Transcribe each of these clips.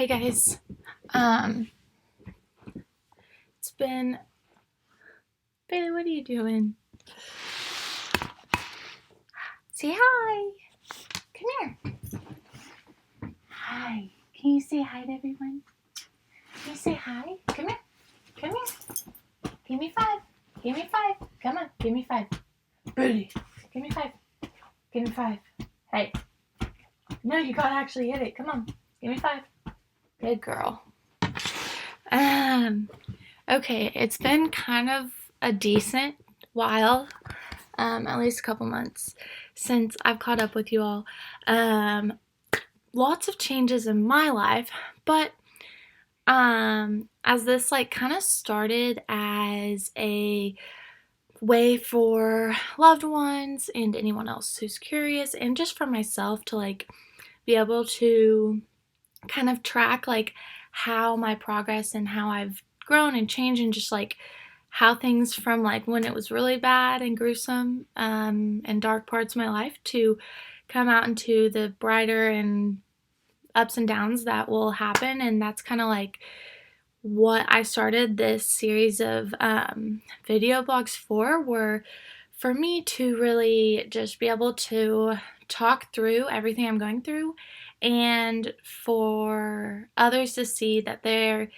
Hey guys, um, it's been, Bailey, what are you doing? Say hi. Come here. Hi. Can you say hi to everyone? Can you say hi? Come here. Come here. Give me five. Give me five. Come on. Give me five. Bailey. Give me five. Give me five. Hey. No, you gotta actually hit it. Come on. Give me five. Good girl. Um, okay, it's been kind of a decent while, at least a couple months since I've caught up with you all. Lots of changes in my life, but as this like kind of started as a way for loved ones and anyone else who's curious, and just for myself to like be able to kind of track like how my progress and how I've grown and changed, and just like how things from like when it was really bad and gruesome and dark parts of my life to come out into the brighter and ups and downs that will happen. And that's kind of like what I started this series of video blogs for, were for me to really just be able to talk through everything I'm going through, and for others to see that there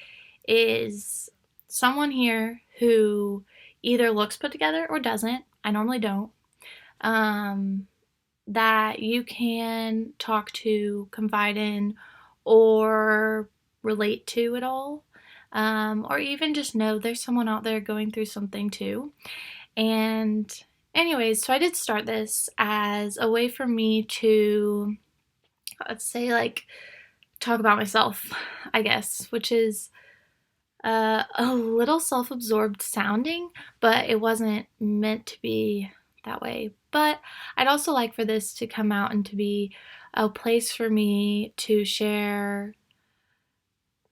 is someone here who either looks put together or doesn't. I normally don't. Um, that you can talk to, confide in, or relate to at all. Or even just know there's someone out there going through something too. And, anyways, so I did start this as a way for me to, let's say, like, talk about myself, I guess, which is a little self absorbed sounding, but it wasn't meant to be that way. But I'd also like for this to come out and to be a place for me to share,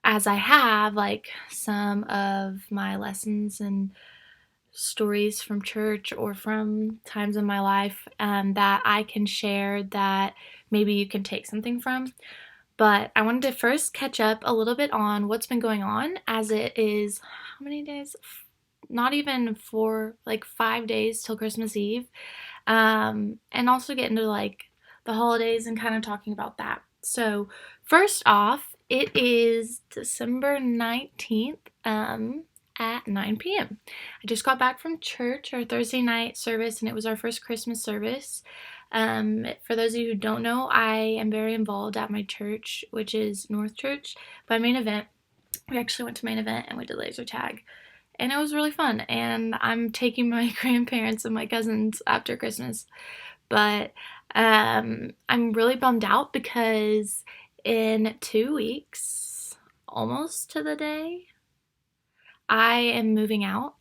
as I have, like some of my lessons and stories from church or from times in my life, that I can share, that maybe you can take something from. But I wanted to first catch up a little bit on what's been going on, as it is, how many days? Not even four, like 5 days till Christmas Eve. And also get into like the holidays and kind of talking about that. So, first off, it is December 19th at 9 p.m. I just got back from church, our Thursday night service, and it was our first Christmas service. For those of you who don't know, I am very involved at my church, which is North Church. By Main Event, we actually went to Main Event and we did laser tag, and it was really fun. And I'm taking my grandparents and my cousins after Christmas, but I'm really bummed out because in 2 weeks, almost to the day, I am moving out,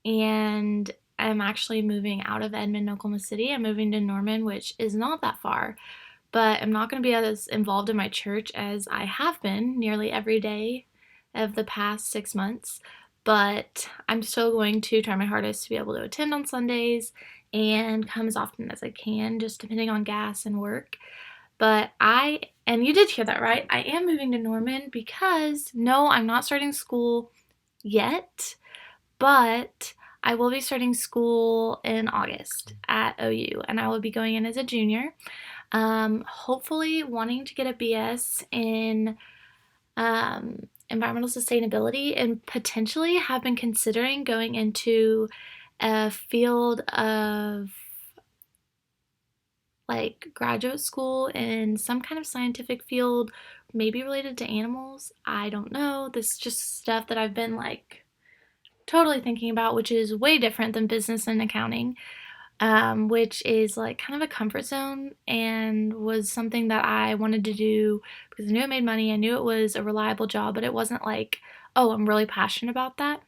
and I'm actually moving out of Edmond, Oklahoma City. I'm moving to Norman, which is not that far, but I'm not going to be as involved in my church as I have been nearly every day of the past 6 months. But I'm still going to try my hardest to be able to attend on Sundays and come as often as I can, just depending on gas and work. But and you did hear that right, I am moving to Norman because, no, I'm not starting school yet, but I will be starting school in August at OU, and I will be going in as a junior. Hopefully wanting to get a BS in environmental sustainability, and potentially have been considering going into a field of like graduate school in some kind of scientific field, maybe related to animals. I don't know. This is just stuff that I've been like totally thinking about, which is way different than business and accounting, which is like kind of a comfort zone, and was something that I wanted to do because I knew it made money. I knew it was a reliable job, but it wasn't like, oh, I'm really passionate about that.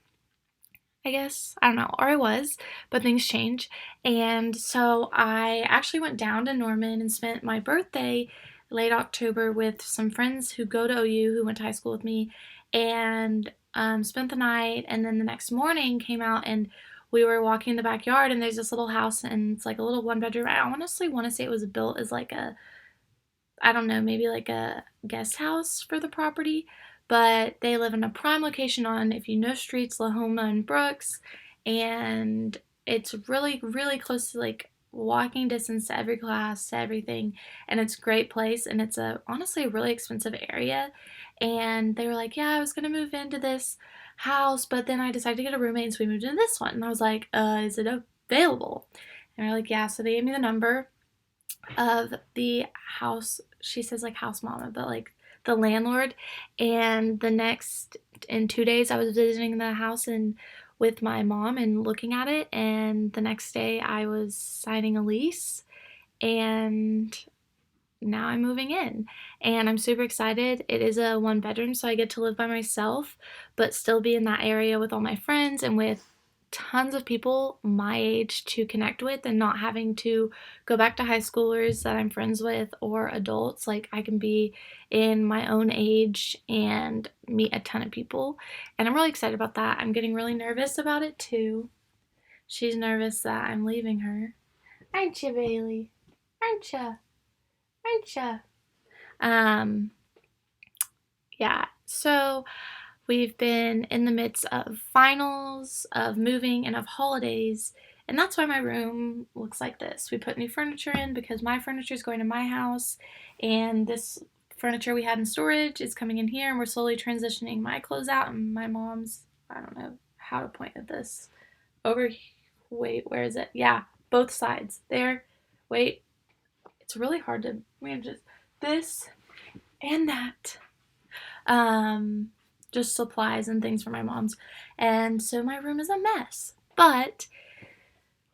I guess. I don't know. Or I was, but things change. And so I actually went down to Norman and spent my birthday late October with some friends who go to OU, who went to high school with me, and spent the night. And then the next morning came out, and we were walking in the backyard, and there's this little house, and it's like a little one bedroom. I honestly want to say it was built as like a I don't know, maybe like a guest house for the property, but they live in a prime location on, if you know streets, Lahoma and Brooks, and it's really, really close to like walking distance to every class, to everything, and it's a great place, and it's a honestly a really expensive area. And they were like, yeah, I was gonna move into this house, but then I decided to get a roommate, so we moved into this one. And I was like, is it available? And they're like, yeah. So they gave me the number of the house. She says like house mama, but like the landlord. And the next in 2 days, I was visiting the house and with my mom and looking at it. And the next day, I was signing a lease, and now I'm moving in and I'm super excited. It is a 1 bedroom, so I get to live by myself, but still be in that area with all my friends and with tons of people my age to connect with, and not having to go back to high schoolers that I'm friends with or adults. Like, I can be in my own age and meet a ton of people. And I'm really excited about that. I'm getting really nervous about it too. She's nervous that I'm leaving her. Aren't you, Bailey? Aren't you? Aren't you? Um, yeah, so we've been in the midst of finals, of moving, and of holidays, and that's why my room looks like this. We put new furniture in because my furniture is going to my house, and this furniture we had in storage is coming in here, and we're slowly transitioning my clothes out, and my mom's, I don't know how to point at this. Over, wait, where is it? Yeah, both sides. There, wait, it's really hard to manage this and that. um, just supplies and things for my mom's. And so my room is a mess. But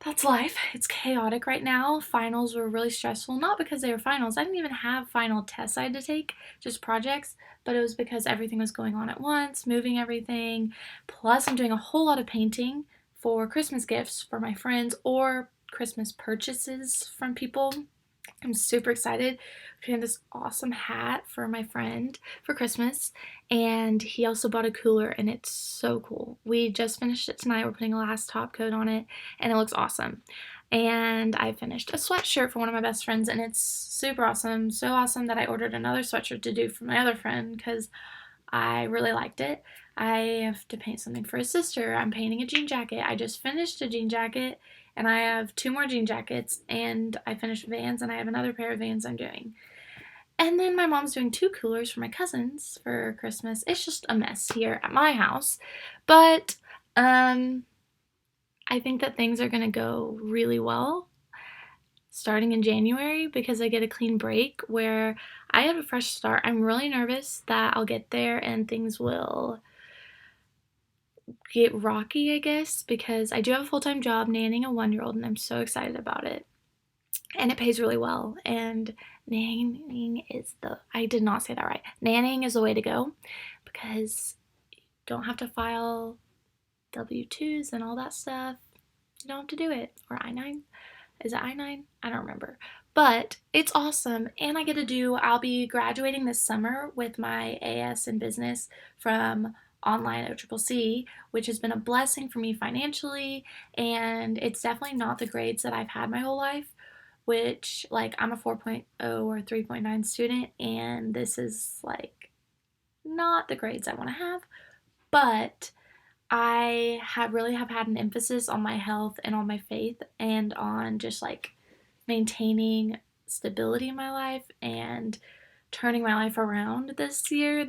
that's life. It's chaotic right now. Finals were really stressful, not because they were finals. I didn't even have final tests I had to take, just projects, but it was because everything was going on at once, moving everything. Plus, I'm doing a whole lot of painting for Christmas gifts for my friends or Christmas purchases from people. I'm super excited. We had this awesome hat for my friend for Christmas, and he also bought a cooler, and it's so cool. We just finished it tonight. We're putting a last top coat on it, and it looks awesome. And I finished a sweatshirt for one of my best friends, and it's super awesome. So awesome that I ordered another sweatshirt to do for my other friend because I really liked it. I have to paint something for his sister. I'm painting a jean jacket. I just finished a jean jacket, and I have 2 more jean jackets, and I finished Vans, and I have another pair of Vans I'm doing. And then my mom's doing 2 coolers for my cousins for Christmas. It's just a mess here at my house. But I think that things are going to go really well starting in January because I get a clean break where I have a fresh start. I'm really nervous that I'll get there and things will get rocky, I guess, because I do have a full-time job nannying a 1-year-old, and I'm so excited about it. And it pays really well. And nannying is I did not say that right. Nannying is the way to go because you don't have to file W-2s and all that stuff. You don't have to do it. Or I-9. Is it I-9? I don't remember. But it's awesome. And I'll be graduating this summer with my AS in business from online OCCC, which has been a blessing for me financially. And it's definitely not the grades that I've had my whole life, which, like, I'm a 4.0 or 3.9 student, and this is, like, not the grades I want to have. But I have had an emphasis on my health and on my faith and on just like maintaining stability in my life and turning my life around this year,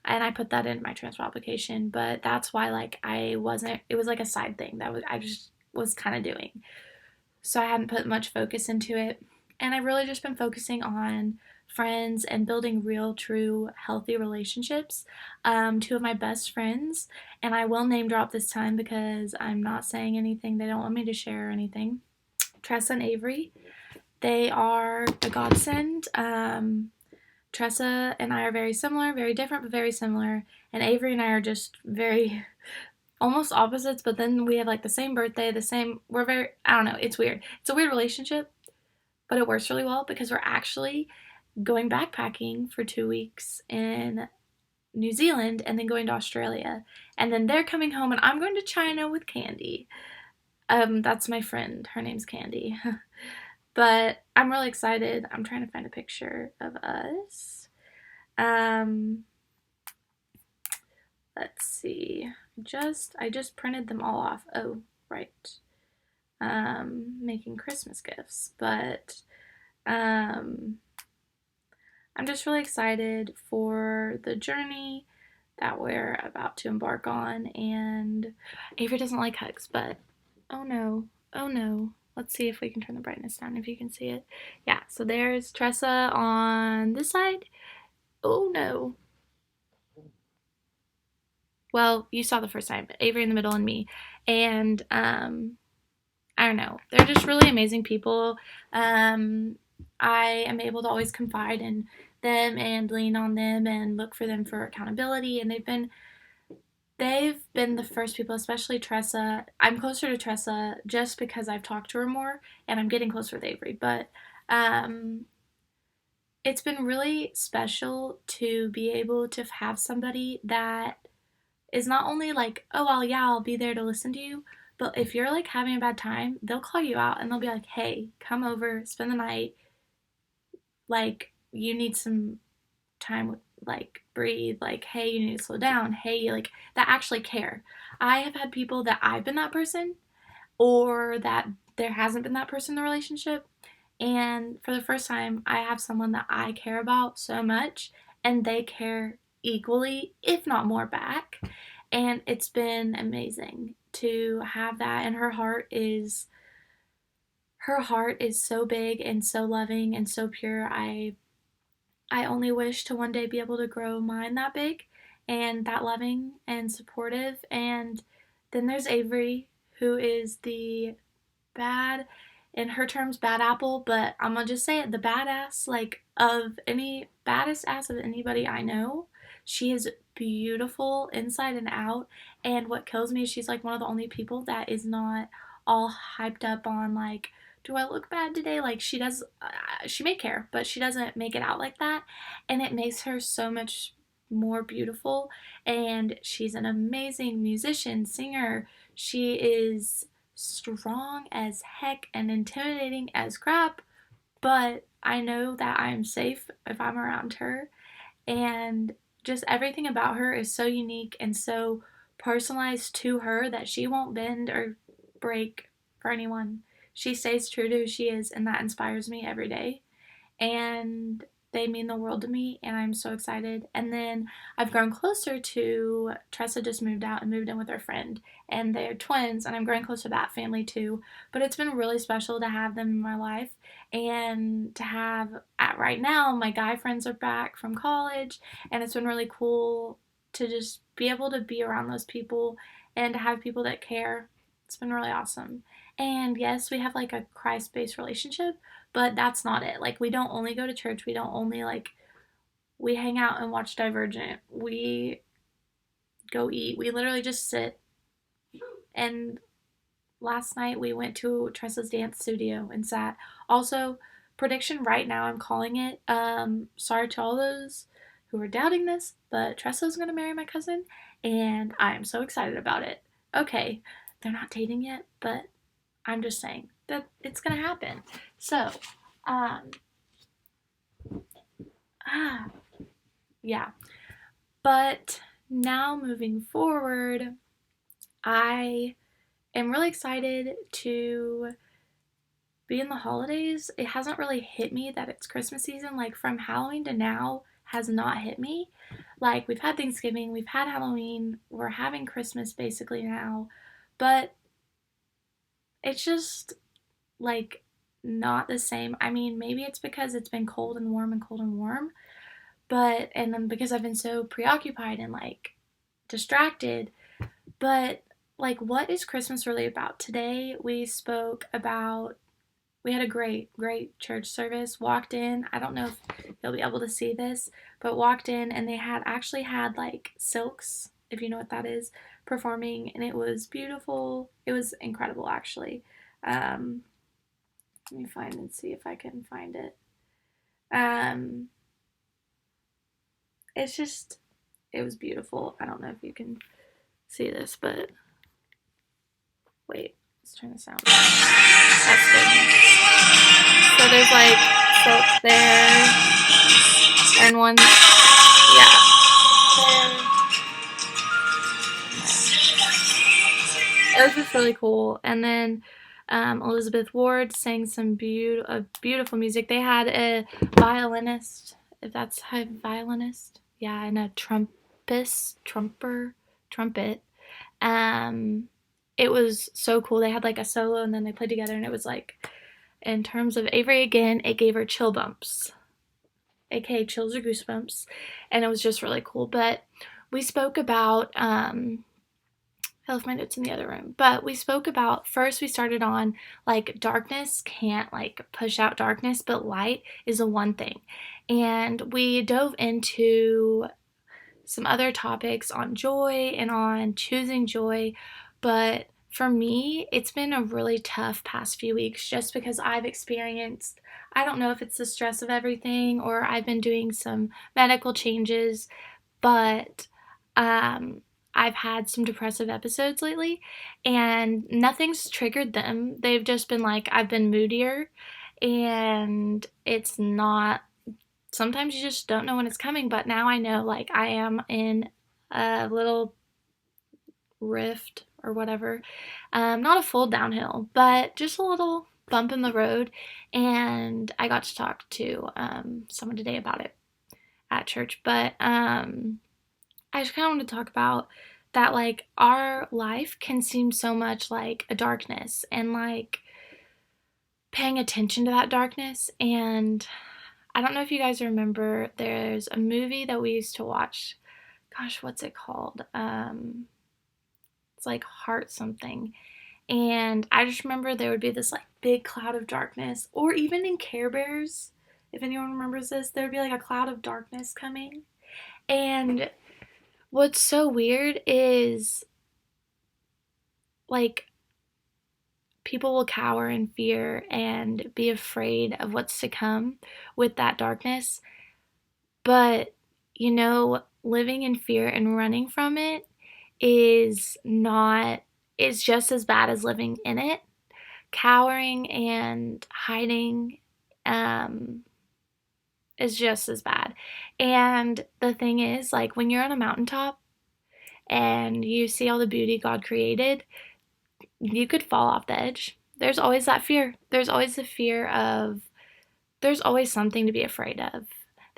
and I put that in my transfer application, but that's why like I wasn't it was like a side thing that I just was kind of doing. So I hadn't put much focus into it, and I've really just been focusing on friends and building real, true, healthy relationships. 2 of my best friends, and I will name drop this time because I'm not saying anything they don't want me to share or anything. Tressa and Avery, they are a godsend. Tressa and I are very similar, very different, but very similar. And Avery and I are just very almost opposites, but then we have like the same birthday, we're very, I don't know, it's weird. It's a weird relationship, but it works really well because we're actually going backpacking for 2 weeks in New Zealand and then going to Australia. And then they're coming home and I'm going to China with Candy. That's my friend. Her name's Candy. But I'm really excited. I'm trying to find a picture of us. Um, let's see. I just printed them all off. Oh, right. Making Christmas gifts, but um, I'm just really excited for the journey that we're about to embark on. And Avery doesn't like hugs, but oh no, oh no. Let's see if we can turn the brightness down if you can see it. Yeah, so there's Tressa on this side. Oh no. Well, you saw the first time, but Avery in the middle and me. And I don't know. They're just really amazing people. Um, I am able to always confide in them and lean on them and look for them for accountability. And they've been the first people, especially Tressa. I'm closer to Tressa just because I've talked to her more, and I'm getting closer with Avery. But um, it's been really special to be able to have somebody that is not only like, oh, well, yeah, I'll be there to listen to you, but if you're like having a bad time, they'll call you out and they'll be like, hey, come over, spend the night. Like, you need some time with, like, breathe. Like, hey, you need to slow down. Hey, like, that actually care. I have had people that I've been that person or that there hasn't been that person in the relationship. And for the first time, I have someone that I care about so much and they care equally, if not more, back. And it's been amazing to have that. And her heart is so big and so loving and so pure. I only wish to one day be able to grow mine that big and that loving and supportive. And then there's Avery, who is the bad, in her terms, bad apple, but I'm gonna just say it, the badass, like, of any baddest ass of anybody I know. She is beautiful inside and out, and what kills me is she's like one of the only people that is not all hyped up on like, do I look bad today? Like she does, she may care, but she doesn't make it out like that, and it makes her so much more beautiful. And she's an amazing musician, singer. She is strong as heck and intimidating as crap, but I know that I'm safe if I'm around her. And just everything about her is so unique and so personalized to her that she won't bend or break for anyone. She stays true to who she is, and that inspires me every day. And they mean the world to me, and I'm so excited. And then I've grown closer to Tressa. Just moved out and moved in with her friend, and they're twins, and I'm growing closer to that family too. But it's been really special to have them in my life, and to have at right now my guy friends are back from college, and it's been really cool to just be able to be around those people and to have people that care. It's been really awesome. And yes, we have like a Christ-based relationship, but that's not it. Like, we don't only go to church. We don't only, like, we hang out and watch Divergent. We go eat. We literally just sit. And last night we went to Tressa's dance studio and sat. Also, prediction right now, I'm calling it. Sorry to all those who are doubting this, but Tressa's gonna marry my cousin, and I am so excited about it. Okay, they're not dating yet, but I'm just saying that it's gonna happen. So, um, ah, yeah. But now moving forward, I am really excited to be in the holidays. It hasn't really hit me that it's Christmas season. Like from Halloween to now has not hit me. Like we've had Thanksgiving, we've had Halloween, we're having Christmas basically now. But it's just like not the same. I mean, maybe it's because it's been cold and warm and cold and warm, but and then because I've been so preoccupied and like distracted. But like, what is Christmas really about? Today we spoke about, we had a great church service. Walked in, I don't know if you'll be able to see this, but walked in and they had actually had like Silks, if you know what that is, performing, and it was beautiful. It was incredible actually. Um, Let me find and see if I can find it. Um, it's just, it was beautiful. I don't know if you can see this, but wait, let's turn the sound. That's good. So there's like silk there, and one, yeah, there. It was just really cool. And then Elizabeth Ward sang some beautiful music. They had a violinist, if that's how violinist, yeah, and a trumpet. Um, it was so cool. They had like a solo, and then they played together, and it was like, in terms of Avery again, it gave her chill bumps, aka chills or goosebumps, and it was just really cool. But we spoke about I left my notes in the other room. But we spoke about, first we started on like darkness can't like push out darkness, but light is a one thing. And we dove into some other topics on joy and on choosing joy. But for me, it's been a really tough past few weeks just because I've experienced, I don't know if it's the stress of everything or I've been doing some medical changes, but I've had some depressive episodes lately and nothing's triggered them. They've just been like, I've been moodier, and it's not, sometimes you just don't know when it's coming, but now I know like I am in a little rift or whatever. Not a full downhill, but just a little bump in the road. And I got to talk to someone today about it at church. But I just kind of want to talk about that, like, our life can seem so much like a darkness, and like paying attention to that darkness. And I don't know if you guys remember, there's a movie that we used to watch. Gosh, what's it called? It's like Heart something. And I just remember there would be this like big cloud of darkness, or even in Care Bears, if anyone remembers this, there would be like a cloud of darkness coming. And what's so weird is like people will cower in fear and be afraid of what's to come with that darkness. But, living in fear and running from it is not, is just as bad as living in it. Cowering and hiding um, is just as bad. And the thing is, like, when you're on a mountaintop and you see all the beauty God created, you could fall off the edge. There's always that fear. There's always the fear of, there's always something to be afraid of.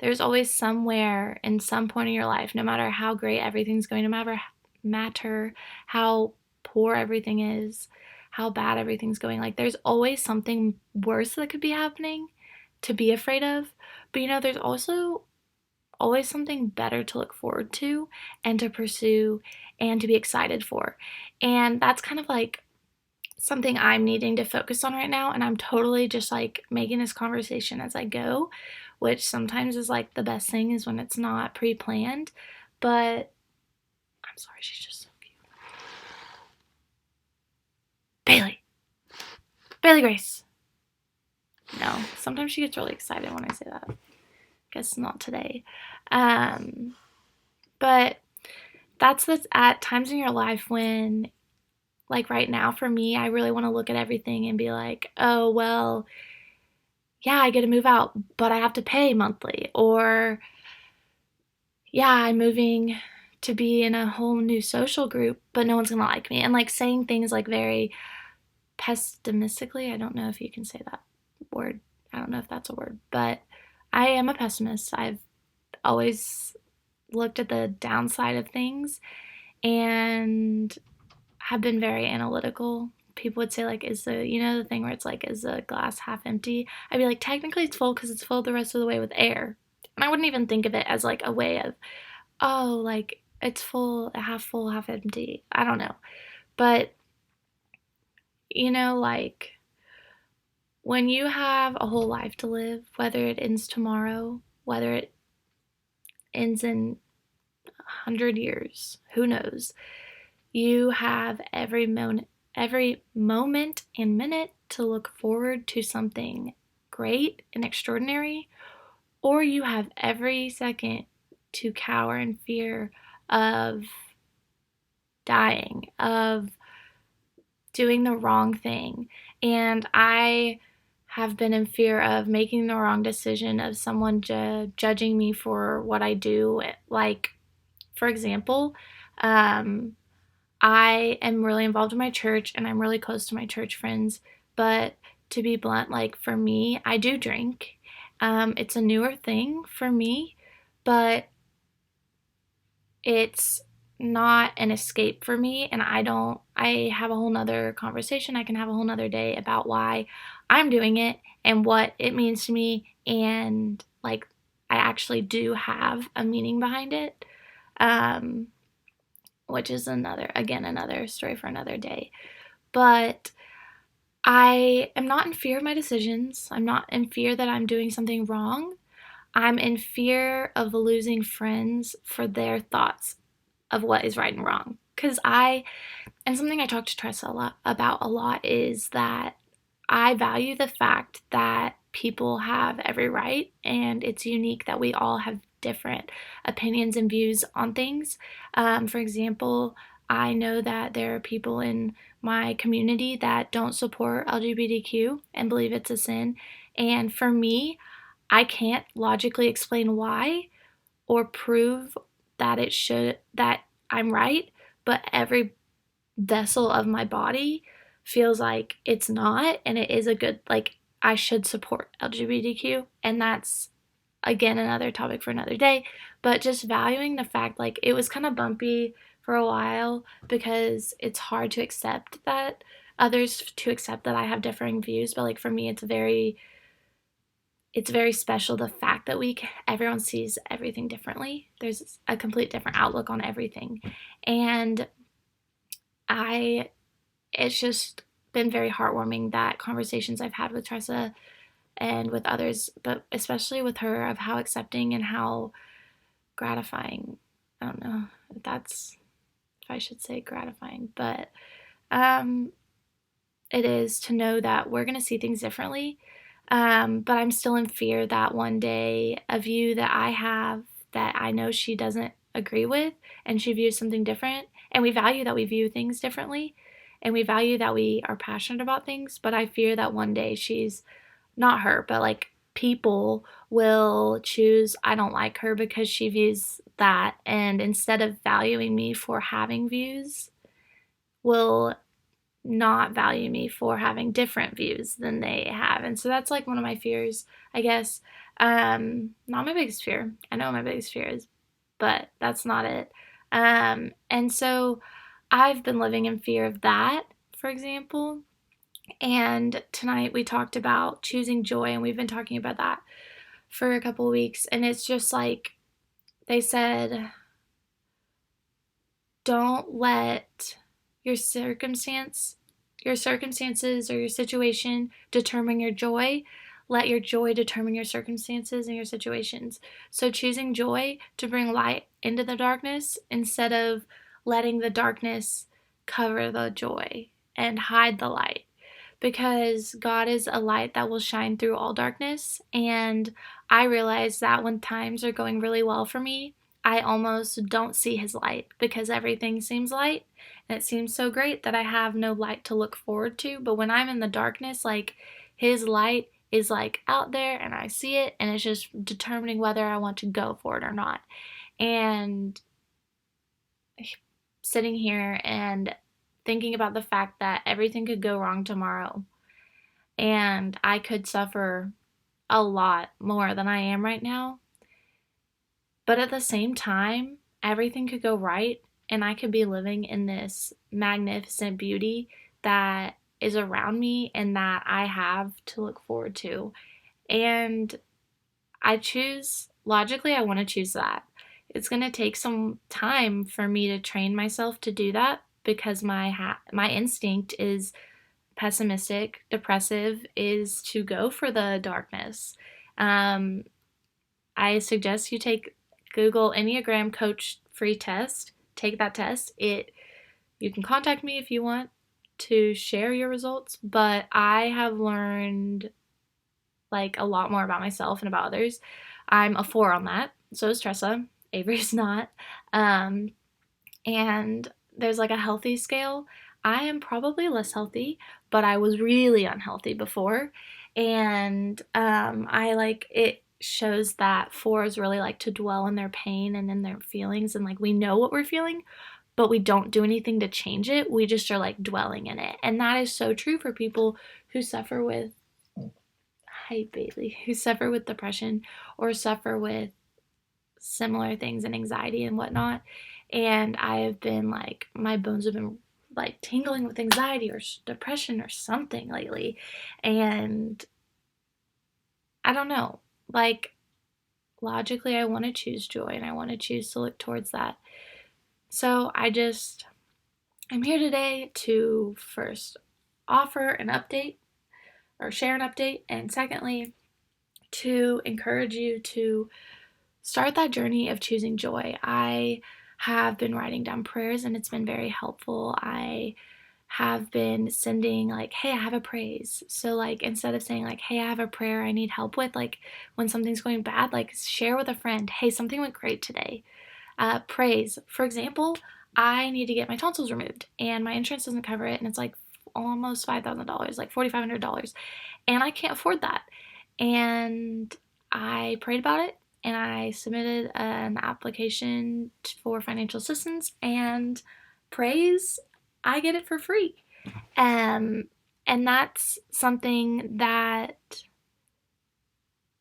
There's always somewhere in some point in your life, no matter how great everything's going, no matter how poor everything is, how bad everything's going, like there's always something worse that could be happening to be afraid of. But there's also always something better to look forward to and to pursue and to be excited for. And that's kind of like something I'm needing to focus on right now, and I'm totally just like making this conversation as I go, which sometimes is like the best thing is when it's not pre-planned. But I'm sorry, she's just so cute. Bailey Grace. No, sometimes she gets really excited when I say that. Guess not today. But that's at times in your life when, like right now for me, I really want to look at everything and be like, oh, well, yeah, I get to move out, but I have to pay monthly. Or, yeah, I'm moving to be in a whole new social group, but no one's gonna like me. And like saying things like very pessimistically, I don't know if you can say that word. I don't know if that's a word, but I am a pessimist. I've always looked at the downside of things and have been very analytical. People would say, like, is the thing where it's like, is the glass half empty? I'd be like, technically it's full because it's filled the rest of the way with air. And I wouldn't even think of it as like a way of, oh, like it's full, half empty. I don't know. But, like when you have a whole life to live, whether it ends tomorrow, whether it ends in 100 years, who knows? You have every moment and minute to look forward to something great and extraordinary, or you have every second to cower in fear of dying, of doing the wrong thing. And I have been in fear of making the wrong decision, of someone judging me for what I do. Like, for example, um, I am really involved in my church and I'm really close to my church friends. But to be blunt, like for me, I do drink. It's a newer thing for me, but it's not an escape for me. And I have a whole nother conversation. I can have a whole nother day about why I'm doing it and what it means to me. And like, I actually do have a meaning behind it. Um, which is another story for another day. But I am not in fear of my decisions. I'm not in fear that I'm doing something wrong. I'm in fear of losing friends for their thoughts of what is right and wrong. And something I talk to Tressa a lot is that I value the fact that people have every right, and it's unique that we all have different opinions and views on things. For example, I know that there are people in my community that don't support LGBTQ and believe it's a sin. And for me, I can't logically explain why or prove that I'm right, but every vessel of my body feels like it's not, and it is a good, like, I should support LGBTQ. And that's again another topic for another day. But just valuing the fact, like, it was kind of bumpy for a while because it's hard to accept that I have differing views. But like for me, it's very special, the fact that everyone sees everything differently. There's a complete different outlook on everything. And I it's just been very heartwarming, that conversations I've had with Tressa and with others, but especially with her, of how accepting and how gratifying. I don't know if I should say gratifying, but um, it is to know that we're going to see things differently. But I'm still in fear that one day a view that I have that I know she doesn't agree with, and she views something different, and we value that we view things differently, and we value that we are passionate about things, but I fear that one day not her, but like people will choose I don't like her because she views that, and instead of valuing me for having views, will not value me for having different views than they have. And so that's like one of my fears, I guess. Not my biggest fear. I know what my biggest fear is, but that's not it. And so I've been living in fear of that, for example. And tonight we talked about choosing joy, and we've been talking about that for a couple of weeks. And it's just like they said, don't let your circumstances or your situation determine your joy. Let your joy determine your circumstances and your situations. So choosing joy to bring light into the darkness instead of letting the darkness cover the joy and hide the light, because God is a light that will shine through all darkness. And I realize that when times are going really well for me, I almost don't see his light because everything seems light, and it seems so great that I have no light to look forward to. But when I'm in the darkness, like, his light is like out there and I see it, and it's just determining whether I want to go for it or not. And sitting here and thinking about the fact that everything could go wrong tomorrow and I could suffer a lot more than I am right now. But at the same time, everything could go right and I could be living in this magnificent beauty that is around me and that I have to look forward to. And logically, I want to choose that. It's going to take some time for me to train myself to do that because my instinct is pessimistic, depressive, is to go for the darkness. Um, I suggest you take Google Enneagram Coach free test. Take that test. You can contact me if you want to share your results, but I have learned like a lot more about myself and about others. I'm a 4 on that. So is Tressa. Avery's not. And there's like a healthy scale. I am probably less healthy, but I was really unhealthy before. And I like it shows that fours really like to dwell in their pain and in their feelings, and like we know what we're feeling, but we don't do anything to change it. We just are like dwelling in it. And that is so true for people who suffer with, hi Bailey, who suffer with depression or suffer with similar things and anxiety and whatnot. And I have been like, my bones have been like tingling with anxiety or depression or something lately. And I don't know, like logically, I want to choose joy and I want to choose to look towards that. So I'm here today to first offer an update or share an update, and secondly, to encourage you to start that journey of choosing joy. I have been writing down prayers and it's been very helpful. I have been sending like, hey, I have a praise. So like instead of saying like, hey, I have a prayer I need help with, like when something's going bad, like share with a friend, hey, something went great today. Praise. For example, I need to get my tonsils removed and my insurance doesn't cover it, and it's like almost $5,000, like $4,500, and I can't afford that. And I prayed about it and I submitted an application for financial assistance, and praise, I get it for free. Um, and that's something that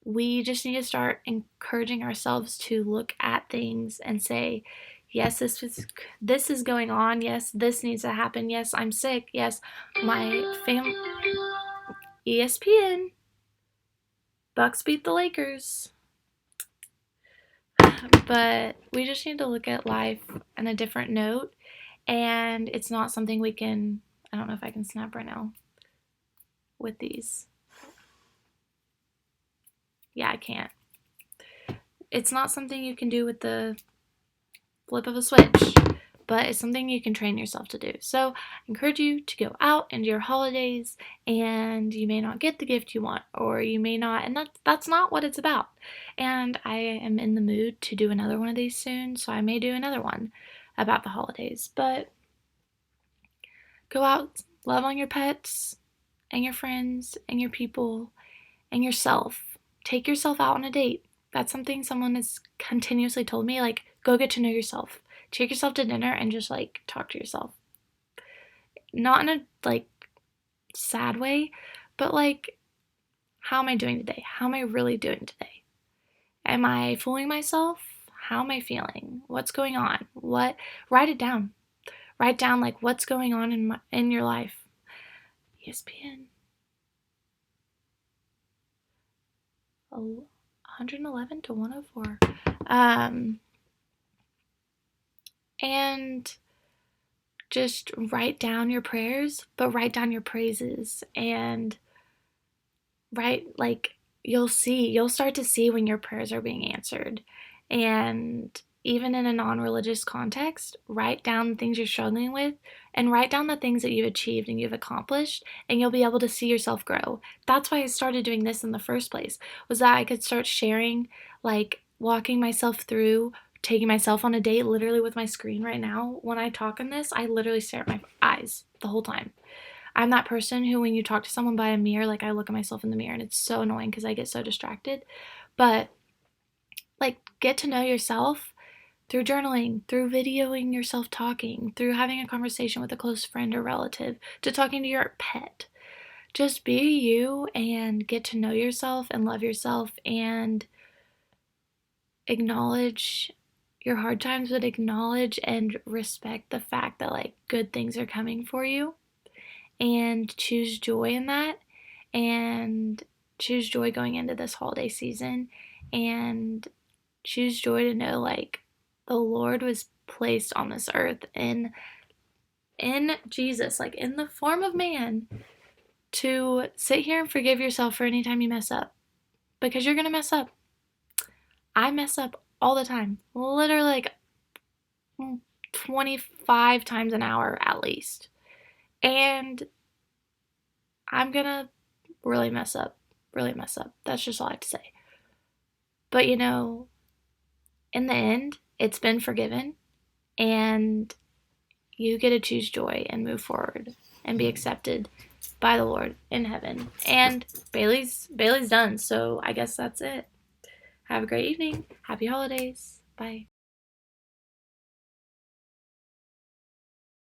we just need to start encouraging ourselves to look at things and say, yes, this is going on. Yes, this needs to happen. Yes, I'm sick. Yes, my family. ESPN. Bucks beat the Lakers. But we just need to look at life on a different note, and it's not something we can. I don't know if I can snap right now with these. Yeah, I can't. It's not something you can do with the flip of a switch, but it's something you can train yourself to do. So I encourage you to go out into your holidays, and you may not get the gift you want, or you may not, and that's not what it's about. And I am in the mood to do another one of these soon, so I may do another one about the holidays. But go out, love on your pets and your friends and your people and yourself. Take yourself out on a date. That's something someone has continuously told me, like, go get to know yourself. Take yourself to dinner and just like talk to yourself. Not in a like sad way, but like, how am I doing today? How am I really doing today? Am I fooling myself? How am I feeling? What's going on? What Write it down. Write down like what's going on in your life. ESPN. 111 to 104. And just write down your prayers, but write down your praises, and write like you'll start to see when your prayers are being answered. And even in a non-religious context, write down the things you're struggling with and write down the things that you've achieved and you've accomplished, and you'll be able to see yourself grow. That's why I started doing this in the first place, was that I could start sharing, like walking myself through taking myself on a date literally with my screen right now. When I talk on this, I literally stare at my eyes the whole time. I'm that person who, when you talk to someone by a mirror, like I look at myself in the mirror and it's so annoying because I get so distracted. But like, get to know yourself through journaling, through videoing yourself talking, through having a conversation with a close friend or relative, to talking to your pet. Just be you and get to know yourself and love yourself, and acknowledge your hard times, but acknowledge and respect the fact that like good things are coming for you, and choose joy in that, and choose joy going into this holiday season, and choose joy to know like the Lord was placed on this earth in Jesus, like in the form of man, to sit here and forgive yourself for any time you mess up, because you're gonna mess up. I mess up all the time, literally like 25 times an hour at least, and I'm gonna really mess up, really mess up. That's just all I have to say. But you know, in the end, it's been forgiven, and you get to choose joy and move forward and be accepted by the Lord in heaven. And Bailey's done, so I guess that's it. Have a great evening. Happy holidays. Bye.